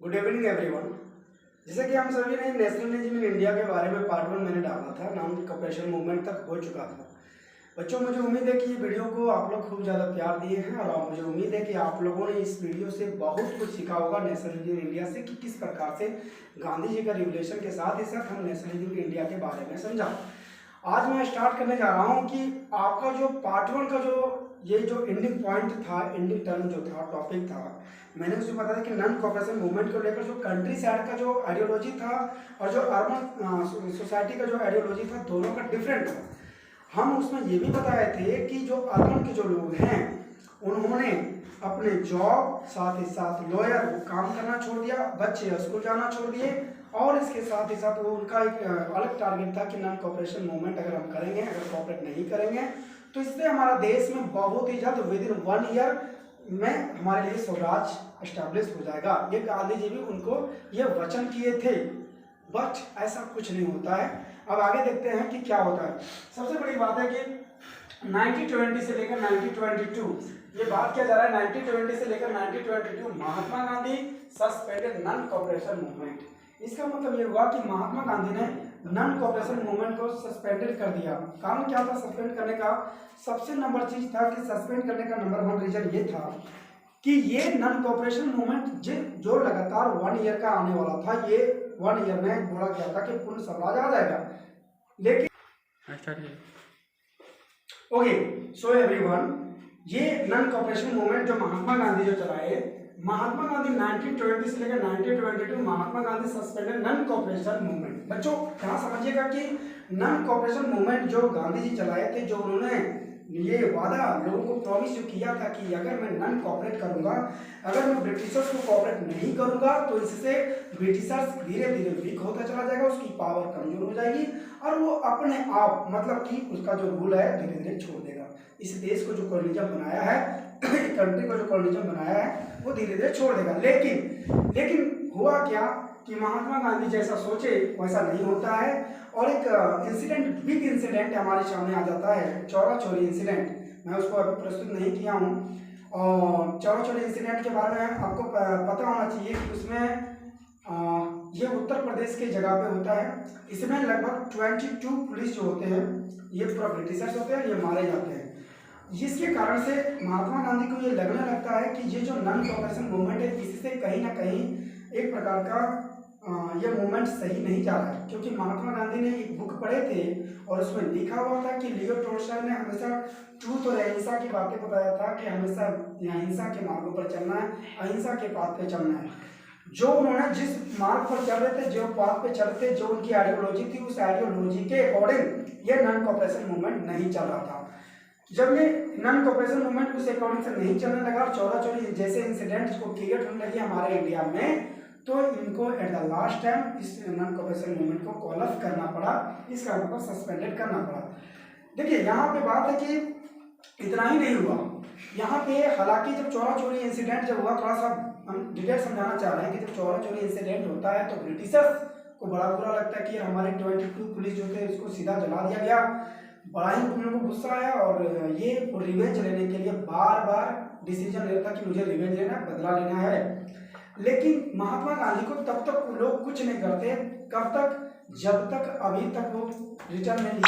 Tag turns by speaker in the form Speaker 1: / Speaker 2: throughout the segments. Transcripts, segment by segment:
Speaker 1: Good evening everyone. जैसे कि हम सभी ने नेशनलिज्म इन इंडिया के बारे में पार्ट 1 मैंने डाला था, नॉन कॉपरेशन मूवमेंट तक हो चुका था। बच्चों, मुझे उम्मीद है कि ये वीडियो को आप लोग खूब ज़्यादा प्यार दिए हैं और मुझे उम्मीद है कि आप लोगों ने इस वीडियो से बहुत कुछ सीखा होगा नेशनलिज्म इन इंडिया से कि किस प्रकार से गांधी जी का रिवोल्यूशन के साथ ही साथ हम नेशनलिज्म इन इंडिया के बारे में समझा। आज मैं स्टार्ट करने जा रहा हूँ कि आपका जो पार्ट 1 का जो एंडिंग पॉइंट था, एंडिंग टर्म जो था, टॉपिक था, मैंने उसमें बताया कि नॉन कॉपरेशन मूवमेंट को लेकर जो कंट्री साइड का जो आइडियोलॉजी था और जो अर्बन सोसाइटी का जो आइडियोलॉजी था, दोनों का डिफरेंट था। हम उसमें ये भी बताए थे कि जो अर्बन के जो लोग हैं उन्होंने अपने जॉब साथ ही साथ लॉयर वो काम करना छोड़ दिया, बच्चे स्कूल जाना छोड़ दिए और इसके साथ ही साथ वो उनका एक अलग टारगेट था कि नॉन कॉपरेशन मूवमेंट अगर हम करेंगे, अगर कॉपरेट नहीं करेंगे तो इससे हमारा देश में बहुत ही जल्द विद इन 1 ईयर में हमारे लिए स्वराज एस्टैब्लिश हो जाएगा। ये गांधी जी भी उनको ये वचन किए थे, बट ऐसा कुछ नहीं होता है। अब आगे देखते हैं कि क्या होता है। सबसे बड़ी बात है कि 1920 से लेकर 1922 ये बात किया जा रहा है। 1920 से लेकर 1922 Mahatma Gandhi suspended non cooperation movement. इसका मतलब ये हुआ कि महात्मा गांधी ने नॉन कॉपरेशन मूवमेंट को सस्पेंडेड कर दिया। कारण क्या था सस्पेंड करने का? सबसे नंबर चीज था कि सस्पेंड करने का नंबर 1 रीजन ये था कि ये नॉन कॉपरेशन मूवमेंट जो लगातार 1 ईयर का आने वाला था, ये 1 ईयर में बोला गया था कि पूर्ण स्वराज आ जाएगा। लेकिन ओके, सो एवरीवन, ये नॉन कॉपरेशन मूवमेंट जो महात्मा गांधी जो चलाए, महात्मा गांधी 1920 से लेकर 1922 Mahatma Gandhi suspended non cooperation movement. बच्चों यहाँ समझिएगा कि नॉन कॉपरेशन मूवमेंट जो गांधी जी चलाए थे, जो उन्होंने ये वादा लोगों को प्रॉमिस जो किया था कि अगर मैं नॉन कॉपरेट करूंगा, अगर मैं ब्रिटिशर्स को कॉपरेट नहीं करूंगा तो इससे ब्रिटिशर्स धीरे धीरे वीक होता चला जाएगा, उसकी पावर कमजोर हो जाएगी और वो अपने आप मतलब कि उसका जो रूल है धीरे धीरे छोड़ देगा। इस देश को जो कॉलोनिज्म बनाया है, कंट्री को जो कॉलोनिज्म बनाया है, वो धीरे धीरे छोड़ देगा। लेकिन हुआ क्या कि महात्मा गांधी जैसा सोचे वैसा नहीं होता है और एक इंसिडेंट, बिग इंसिडेंट हमारे सामने आ जाता है, चौरा चौरी इंसिडेंट। मैं उसको अभी प्रस्तुत नहीं किया हूँ और चौरा चौरी इंसिडेंट के बारे में आपको पता होना चाहिए कि उसमें ये उत्तर प्रदेश के जगह पे होता है। इसमें लगभग 22 पुलिस जो होते हैं, ये पूरा ब्रिटिशर्स होते हैं, ये मारे जाते हैं। जिसके कारण से महात्मा गांधी को ये लगने लगता है कि ये जो नॉन कॉपरेशन मूवमेंट है, इससे कहीं ना कहीं एक प्रकार का ये मूवमेंट सही नहीं जा रहा है। क्योंकि महात्मा गांधी ने एक बुक पढ़े थे और उसमें लिखा हुआ था कि लियो टोल्स्टॉय ने हमेशा ट्रूथ और अहिंसा की बातें बताया था कि हमेशा अहिंसा के मार्गों पर चलना है, अहिंसा के पाथ पे चलना है। जो उन्होंने जिस मार्ग पर चल रहे थे, जो पाथ पे चलते, जो उनकी आइडियोलॉजी थी, उस आइडियोलॉजी के अकॉर्डिंग ये नॉन कॉपरेशन मूवमेंट नहीं चल रहा था। जब ये नॉन कॉपरेशन मूवमेंट उस अकॉर्डिंग से नहीं चलने लगा और चौरा चौरी जैसे इंसिडेंट को क्रिएट होने लगी हमारे इंडिया में, तो इनको एट द लास्ट टाइम इस नॉन कॉपरेशन मूवमेंट को कॉल ऑफ करना पड़ा, इस कारण पर सस्पेंडेड करना पड़ा। देखिए यहाँ पे बात है कि इतना ही नहीं हुआ यहाँ पे, हालांकि जब चौरा चौरी इंसिडेंट जब हुआ, थोड़ा सा हम डिटेल समझाना चाह रहे हैं कि जब चौरा चौरी इंसिडेंट होता है तो ब्रिटिशर्स को बड़ा बुरा लगता है कि हमारे 22 पुलिस जो थे उसको सीधा जला दिया गया। बड़ा ही उन लोगों को गुस्सा आया और ये रिवेंज लेने के लिए बार बार डिसीजन लेता कि मुझे रिवेंज लेना है, बदला लेना है। लेकिन महात्मा गांधी को तब तक लोग कुछ नहीं करते, कब तक? जब तक अभी तक वो रिटर्न नहीं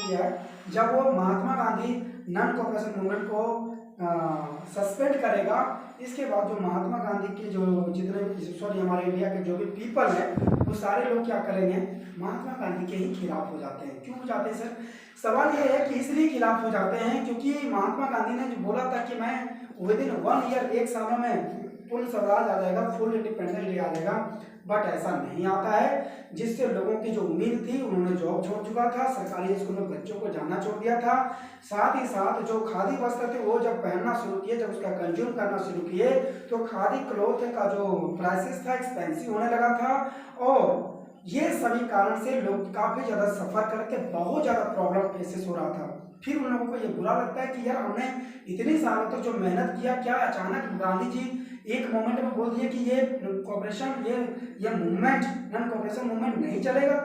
Speaker 1: किया है। जब वो Mahatma Gandhi non cooperation movement को सस्पेंड करेगा, इसके बाद जो महात्मा गांधी के जो जितने हमारे इंडिया के जो भी पीपल है, वो सारे लोग क्या करेंगे? महात्मा गांधी के ही खिलाफ हो जाते हैं। क्यों हो जाते हैं सर? सवाल ये है कि इसलिए खिलाफ हो जाते हैं क्योंकि महात्मा गांधी ने जो बोला था कि मैं विद इन 1 ईयर, 1 सालों में पूर्ण स्वराज आ जाएगा, फुल इंडिपेंडेंस डे आ जाएगा, बट ऐसा नहीं आता है। जिससे लोगों की जो उम्मीद थी, उन्होंने जॉब छोड़ चुका था, सरकारी स्कूल में बच्चों को जाना छोड़ दिया था, साथ ही साथ जो खादी वस्त्र थे वो जब पहनना शुरू किए, जब उसका कंज्यूम करना शुरू किए, तो खादी क्लॉथ का जो प्राइसेस था एक्सपेंसिव होने लगा था और ये सभी कारण से लोग काफी ज्यादा सफर करके बहुत ज्यादा प्रॉब्लम फेसेस हो रहा था। फिर उन लोगों को ये बुरा लगता है कि यार हमने इतने सालों तक जो मेहनत किया, क्या अचानक गांधी जी एक मोमेंट में बोल दिए कि ये कॉपरेशन, ये मूवमेंट, नॉन कॉपरेशन मूवमेंट नहीं चलेगा।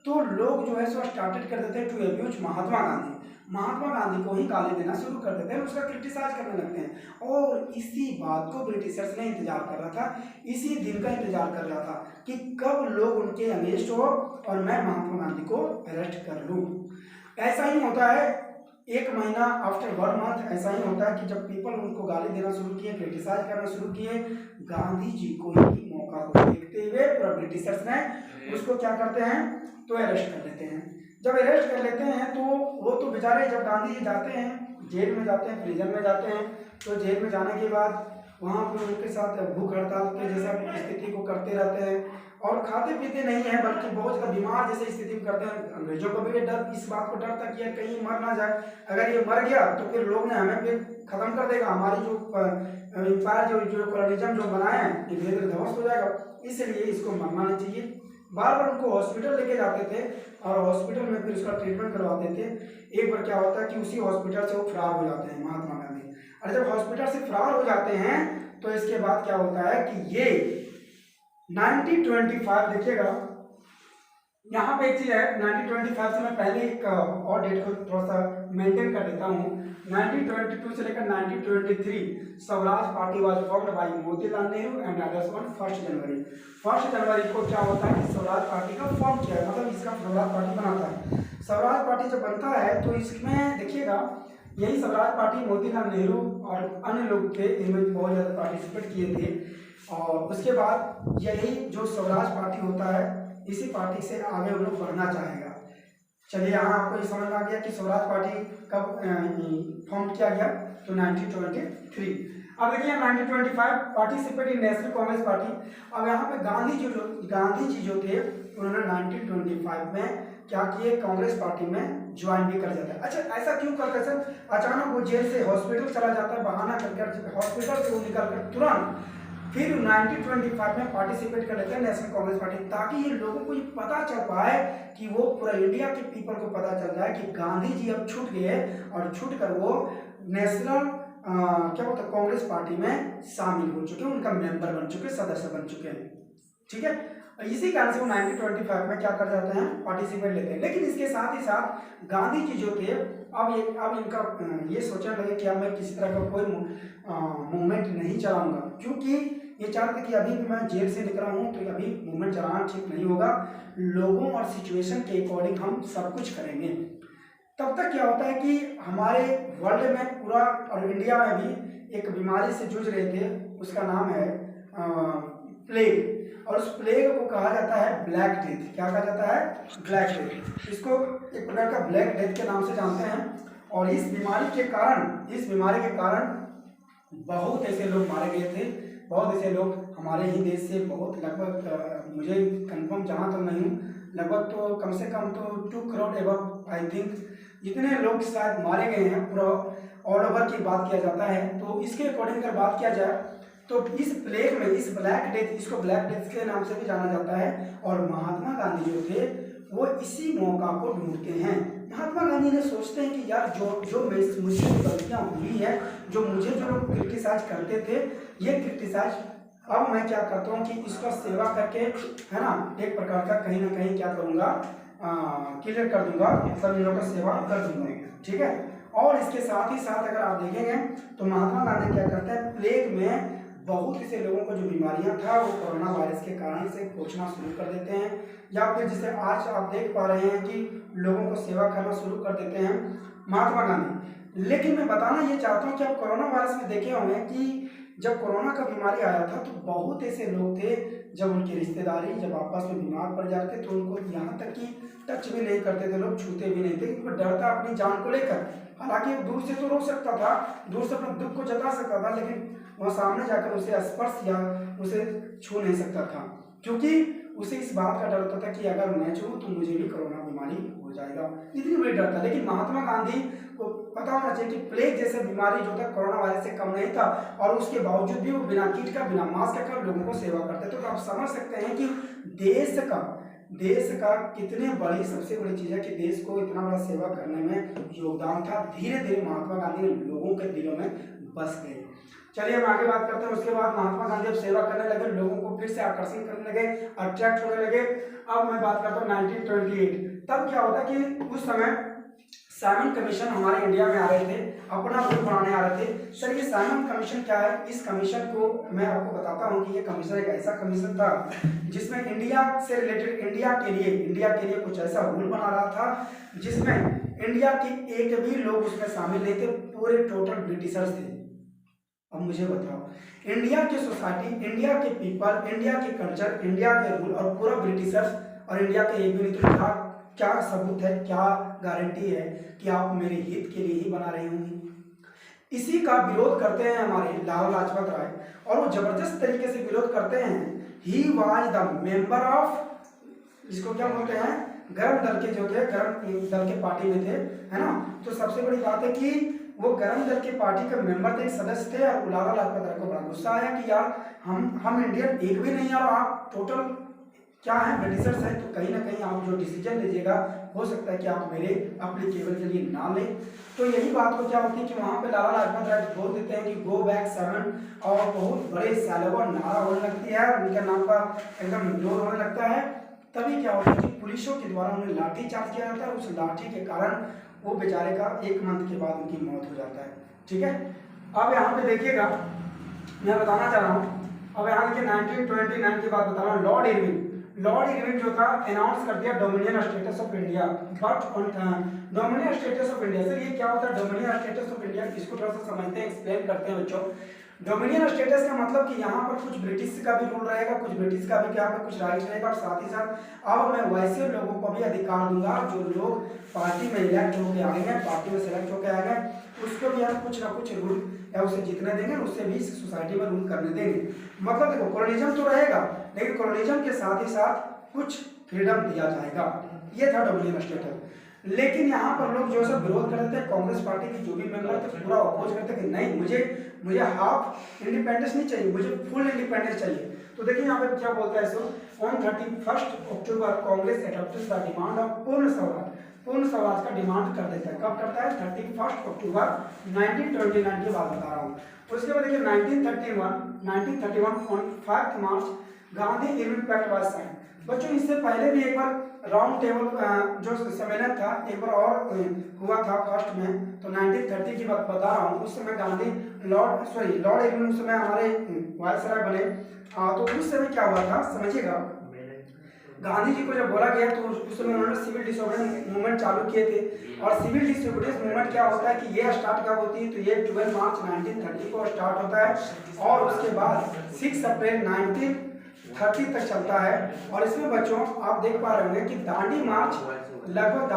Speaker 1: तो लोग जो है सो स्टार्टेड कर देते हैं टू एब्यूज महात्मा गांधी। महात्मा गांधी को ही गाली देना शुरू कर देते हैं, उसका क्रिटिसाइज करने लगते हैं। और इसी बात को ब्रिटिशर्स ने इंतजार कर रहा था, इसी दिन का इंतजार कर रहा था कि कब लोग उनके अगेंस्ट हो और मैं महात्मा गांधी को अरेस्ट कर लूँ। ऐसा ही होता है, 1 महीना आफ्टर 1 मंथ ऐसा ही होता है कि जब पीपल उनको गाली देना शुरू किए, क्रिटिसाइज करना शुरू किए, गांधी जी को ही मौका को देखते हुए पूरा ब्रिटिशर्स ने उसको क्या करते हैं तो अरेस्ट कर लेते हैं। जब अरेस्ट कर लेते हैं तो वो तो बेचारे, जब गांधी जी जाते हैं जेल में जाते हैं, प्रिजन में जाते हैं, तो जेल में जाने के बाद वहाँ पर उनके साथ भूख हड़ताल के जैसा स्थिति को करते रहते हैं और खाते पीते नहीं है, बल्कि बहुत ज़्यादा बीमार जैसे स्थिति में करते हैं। अंग्रेजों को भी डर, इस बात को डर था कि यार कहीं मर ना जाए, अगर ये मर गया तो फिर लोग ने हमें फिर खत्म कर देगा, हमारी जो एम्पायर जो कॉलोनिज्म जो बनाए हैं ये धीरे धीरे ध्वस्त हो जाएगा, इसलिए इसको मरना नहीं चाहिए। बार बार उनको हॉस्पिटल लेके जाते थे और हॉस्पिटल में फिर उसका ट्रीटमेंट करवाते थे। एक बार क्या होता है कि उसी हॉस्पिटल से वो फरार हो जाते हैं महात्मा गांधी, और जब हॉस्पिटल से फरार हो जाते हैं तो इसके बाद क्या होता है कि ये 1925 देखिएगा, यहाँ पे एक चीज है 1925 से मैं पहले एक और डेट को थोड़ा सा मेंटेन कर देता हूँ। 1922 से लेकर 1923 Swaraj party was formed by Motilal Nehru and others on 1 जनवरी। 1 जनवरी को क्या होता है कि स्वराज पार्टी का फॉर्म किया है, मतलब इसका स्वराज पार्टी बनाता है। स्वराज पार्टी जब बनता है तो इसमें देखिएगा यही स्वराज पार्टी मोतीलाल नेहरू और अन्य लोग थे, इनमें बहुत ज़्यादा पार्टिसिपेट किए थे। और उसके बाद यही जो स्वराज पार्टी होता है, इसी पार्टी से आगे वो लोग बढ़ना चाहेगा। चलिए यहाँ आपको ये समझ आ गया कि स्वराज पार्टी कब फॉर्म किया गया, तो 1923। अब देखिए 1925 participate in national Congress party. अब यहाँ पे गांधी जी जो थे उन्होंने 1925 में क्या किए, कांग्रेस पार्टी में ज्वाइन भी कर जाता है। अच्छा ऐसा क्यों करते हैं सर, अचानक वो जेल से हॉस्पिटल चला जाता है, बहाना करके हॉस्पिटल से वो निकल कर तुरंत फिर 1925 में पार्टिसिपेट कर लेते हैं नेशनल कांग्रेस पार्टी, ताकि ये लोगों को ये पता चल पाए कि वो पूरा इंडिया के पीपल को पता चल जाए कि गांधी जी अब छूट गए और छूट कर वो नेशनल क्या बोलते हैं कांग्रेस पार्टी में शामिल हो चुके हैं, उनका मेंबर बन चुके, सदस्य बन चुके हैं। ठीक है, इसी कारण से वो 1925 में क्या कर जाते हैं पार्टिसिपेट लेते हैं। लेकिन इसके साथ ही साथ गांधी जी जो थे अब इनका ये सोचने लगे कि अब मैं किसी तरह का कोई मूवमेंट नहीं चलाऊंगा, क्योंकि ये चाहते कि अभी भी मैं जेल से निकला हूँ तो अभी मूवमेंट चलाना ठीक नहीं होगा, लोगों और सिचुएशन के अकॉर्डिंग हम सब कुछ करेंगे। तब तक क्या होता है कि हमारे वर्ल्ड में पूरा और इंडिया में भी एक बीमारी से जूझ रहे थे, उसका नाम है प्लेग, और उस प्लेग को कहा जाता है ब्लैक डेथ। क्या कहा जाता है? Black death. इसको एक प्रकार का ब्लैक डेथ के नाम से जानते हैं। और इस बीमारी के कारण बहुत ऐसे लोग मारे गए थे, बहुत ऐसे लोग हमारे ही देश से, बहुत लगभग मुझे कंफर्म जहाँ तक नहीं हूँ, लगभग तो कम से कम तो 2 करोड़ एवं आई थिंक इतने लोग शायद मारे गए हैं, पूरा ऑल ओवर की बात किया जाता है। तो इसके अकॉर्डिंग अगर बात किया जाए तो इस प्लेग में, इस ब्लैक डेथ, इसको ब्लैक डेथ के नाम से भी जाना जाता है। और महात्मा गांधी जो थे वो इसी मौका को ढूंढते हैं। महात्मा गांधी ने सोचते हैं कि यार जो मुझसे गलतियाँ हुई है, जो मुझे जो लोग क्रिटिसाइज करते थे, ये क्रिटिसाइज अब मैं क्या करता हूँ कि इसका सेवा करके, है ना, एक प्रकार का कहीं ना कहीं क्या करूँगा, क्लियर कर दूंगा, सब लोगों का सेवा कर दूंगा। ठीक है, और इसके साथ ही साथ अगर आप देखेंगे तो महात्मा गांधी क्या करते हैं, प्लेग में बहुत से लोगों को जो बीमारियां था वो कोरोना वायरस के कारण से पहुंचना शुरू कर देते हैं, या फिर जिसे आज आप देख पा रहे हैं कि लोगों को सेवा करना शुरू कर देते हैं महात्मा गांधी। लेकिन मैं बताना ये चाहता हूँ कि आप कोरोना वायरस में देखे होंगे कि जब कोरोना का बीमारी आया था तो बहुत ऐसे लोग थे, जब उनकी रिश्तेदारी जब आपस में बीमार पड़ जाते तो उनको यहाँ तक कि टच भी नहीं करते थे, लोग छूते भी नहीं थे, क्योंकि डर था अपनी जान को लेकर। हालांकि दूर से तो रोक सकता था, दूर से अपने दुख को जता सकता था, लेकिन वह सामने जाकर उसे स्पर्श या उसे छू नहीं सकता था, क्योंकि उसे इस बात का डर होता था कि अगर मैं छूँ तो मुझे भी कोरोना बीमारी हो जाएगा, इतनी बड़ी डर था। लेकिन महात्मा गांधी को पता होना चाहिए कि प्लेग जैसे बीमारी जो था कोरोना वायरस से कम नहीं था, और उसके बावजूद भी वो बिना किट का, बिना मास्क का लोगों को सेवा करते। तो आप समझ सकते हैं कि देश का कितने बड़ी, सबसे बड़ी चीज़ है कि देश को इतना बड़ा सेवा करने में योगदान था। धीरे धीरे महात्मा गांधी लोगों के दिलों में बस गए। चलिए हम आगे बात करते हैं। उसके बाद महात्मा गांधी अब सेवा करने लगे, लोगों को फिर से आकर्षण करने लगे, अट्रैक्ट होने लगे। अब मैं बात करता हूँ 1928। तब क्या होता कि उस समय साइमन कमीशन हमारे इंडिया में आ रहे थे, अपना रूल बनाने आ रहे थे। सर ये साइमन कमीशन क्या है? इस कमीशन को मैं आपको बताता हूँ कि ये कमीशन एक ऐसा कमीशन था जिसमें इंडिया से रिलेटेड, इंडिया के लिए कुछ ऐसा रूल बना रहा था जिसमें इंडिया के एक भी लोग उसमें शामिल नहीं थे, पूरे टोटल ब्रिटिशर्स थे। अब मुझे बताओ, इंडिया की सोसाइटी, इंडिया के पीपल, इंडिया के कल्चर, इंडिया के रूल और पूरा ब्रिटिशर्स, और इंडिया के एक भी नहीं तो क्या सबूत है, क्या गारंटी है कि आप मेरे हित के लिए ही बना रही होंगी? इसी का विरोध करते हैं हमारे लाला लाजपत राय, और वो जबरदस्त तरीके से विरोध करते हैं। He was the member of, जिसको क्या बोलते हैं, गर्म दल के जो थे, गर्म दल के पार्टी में थे, है ना। तो सबसे बड़ी बात है कि वो गर्म दल के पार्टी के मेंबर थे, सदस्य थे, और लाला लाजपत राय को बड़ा गुस्सा आया कि यार हम इंडियन एक भी नहीं है और आप टोटल क्या है, ब्रिटिशर्स है, तो कहीं ना कहीं आप जो डिसीजन लीजिएगा हो सकता है कि आप मेरे एप्लीकेबल के लिए ना लें। तो यही बात को क्या होती है कि वहाँ पे लाला लाजपत राय बोल देते हैं कि गो बैक 7, और बहुत बड़े सैलवर नारा होने लगती है, उनके नाम पर एकदम जोर होने लगता है। तभी क्या होता है कि पुलिसों के द्वारा उन्हें लाठी चार्ज किया जाता है, उस लाठी के कारण वो बेचारे का 1 मंथ के बाद उनकी मौत हो जाता है। ठीक है, अब यहाँ पे देखिएगा, मैं बताना चाह रहा हूँ, अब यहाँ देखिए 1929 की बात बता रहा हूँ। लॉर्ड इरविन जो था अनाउंस कर दिया dominion status of India, but dominion status of India, sir ये क्या होता है डोमिनियन स्टेटस ऑफ इंडिया? इसको थोड़ा सा समझते हैं, एक्सप्लेन करते हैं बच्चों। डोमिनियन स्टेटस का मतलब कि यहाँ पर कुछ ब्रिटिश का भी रूल रहेगा, कुछ ब्रिटिश का भी क्या पे कुछ राइट रहेगा, और साथ ही साथ अब मैं वैसे लोगों को भी अधिकार दूंगा जो लोग पार्टी में इलेक्ट होकर आ गए हैं, पार्टी में सेलेक्ट होकर आ गए, उसको भी हम कुछ ना कुछ रूल या उसे जीतने देंगे, उससे भी सोसाइटी में रूल करने देंगे। मतलब देखो कॉलोनिज्म तो रहेगा, लेकिन कॉलोनिज्म के साथ ही साथ कुछ फ्रीडम दिया जाएगा। ये था डोमिनियन स्टेटस। लेकिन यहाँ पर लोग जो सब विरोध करते थे, कांग्रेस पार्टी के जो भी मेंबर थे पूरा अपोज करते कि नहीं, मुझे हाफ इंडिपेंडेंस नहीं चाहिए, मुझे फुल इंडिपेंडेंस चाहिए। तो देखिए यहाँ पे क्या बोलता है so, on 31 October Congress adopted the demand of Purna Swaraj का डिमांड कर देता है। कब करता है? 31 अक्टूबर 1929 की बात बता रहा हूँ। उसके बाद देखिए 1931 on 5 March Gandhi Irwin pact was sign. बच्चों इससे पहले भी एक बार राउंड टेबल जो सम्मेलन था एक बार और हुआ था फर्स्ट में, तो 1930 की बात बता रहा हूँ। उस समय गांधी लॉर्ड इरविन उस समय हमारे वायसराय बने। तो उस समय क्या हुआ था समझिएगा, गांधी जी को जब बोला गया तो उस समय उन्होंने सिविल डिसोबीडियंस मूवमेंट चालू किए थे। और सिविल डिसोबीडियंस मूवमेंट क्या होता है कि ये स्टार्ट कब होती है? तो ये 12 मार्च 1930 को स्टार्ट होता है, और उसके बाद 6 अप्रैल 1930 तक चलता है। और इसमें बच्चों आप देख पा रहे होंगे कि दांडी मार्च लगभग